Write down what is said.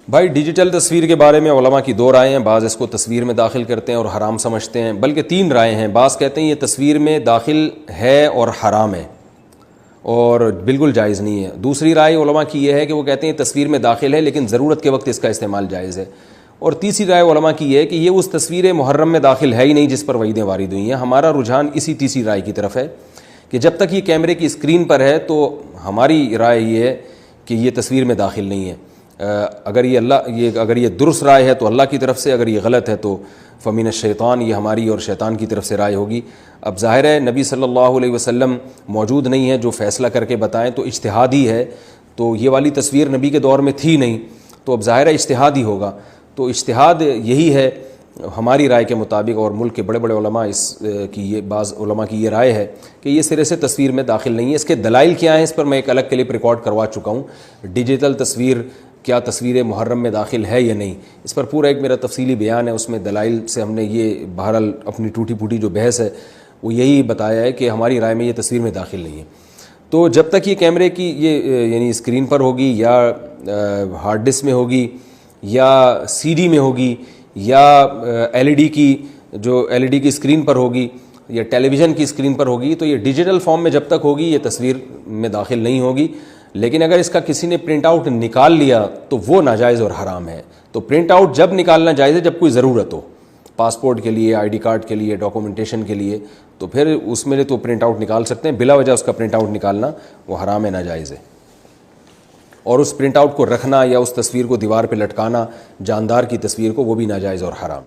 بھائی ڈیجیٹل تصویر کے بارے میں علماء کی دو رائے ہیں. بعض اس کو تصویر میں داخل کرتے ہیں اور حرام سمجھتے ہیں، بلکہ تین رائے ہیں. بعض کہتے ہیں یہ تصویر میں داخل ہے اور حرام ہے اور بالکل جائز نہیں ہے. دوسری رائے علماء کی یہ ہے کہ وہ کہتے ہیں تصویر میں داخل ہے لیکن ضرورت کے وقت اس کا استعمال جائز ہے. اور تیسری رائے علماء کی یہ ہے کہ یہ اس تصویر محرم میں داخل ہے ہی نہیں جس پر وعیدیں وارد ہوئی ہیں. ہمارا رجحان اسی تیسری رائے کی طرف ہے کہ جب تک یہ کیمرے کی اسکرین پر ہے تو ہماری رائے یہ ہے کہ یہ تصویر میں داخل نہیں ہے. اگر یہ درست رائے ہے تو اللہ کی طرف سے، اگر یہ غلط ہے تو فمن الشیطان، یہ ہماری اور شیطان کی طرف سے رائے ہوگی. اب ظاہر ہے نبی صلی اللہ علیہ وسلم موجود نہیں ہے جو فیصلہ کر کے بتائیں، تو اجتہاد ہی ہے. تو یہ والی تصویر نبی کے دور میں تھی نہیں، تو اب ظاہر ہے اجتہاد ہی ہوگا. تو اجتہاد یہی ہے ہماری رائے کے مطابق، اور ملک کے بڑے بڑے علماء بعض علماء کی یہ رائے ہے کہ یہ سرے سے تصویر میں داخل نہیں ہے. اس کے دلائل کیا ہیں اس پر میں ایک الگ کلپ ریکارڈ کروا چکا ہوں. ڈیجیٹل تصویر کیا تصویر محرم میں داخل ہے یا نہیں، اس پر پورا ایک میرا تفصیلی بیان ہے. اس میں دلائل سے ہم نے یہ بہرحال اپنی ٹوٹی پھوٹی جو بحث ہے وہ یہی بتایا ہے کہ ہماری رائے میں یہ تصویر میں داخل نہیں ہے. تو جب تک یہ کیمرے کی یعنی اسکرین پر ہوگی یا ہارڈ ڈسک میں ہوگی یا سی ڈی میں ہوگی یا ایل ای ڈی کی اسکرین پر ہوگی یا ٹیلی ویژن کی اسکرین پر ہوگی، تو یہ ڈیجیٹل فارم میں جب تک ہوگی یہ تصویر میں داخل نہیں ہوگی. لیکن اگر اس کا کسی نے پرنٹ آؤٹ نکال لیا تو وہ ناجائز اور حرام ہے. تو پرنٹ آؤٹ جب نکالنا جائز ہے جب کوئی ضرورت ہو، پاسپورٹ کے لیے، آئی ڈی کارڈ کے لیے، ڈاکومنٹیشن کے لیے، تو پھر اس میں تو پرنٹ آؤٹ نکال سکتے ہیں. بلا وجہ اس کا پرنٹ آؤٹ نکالنا وہ حرام ہے، ناجائز ہے. اور اس پرنٹ آؤٹ کو رکھنا یا اس تصویر کو دیوار پہ لٹکانا، جاندار کی تصویر کو، وہ بھی ناجائز اور حرام.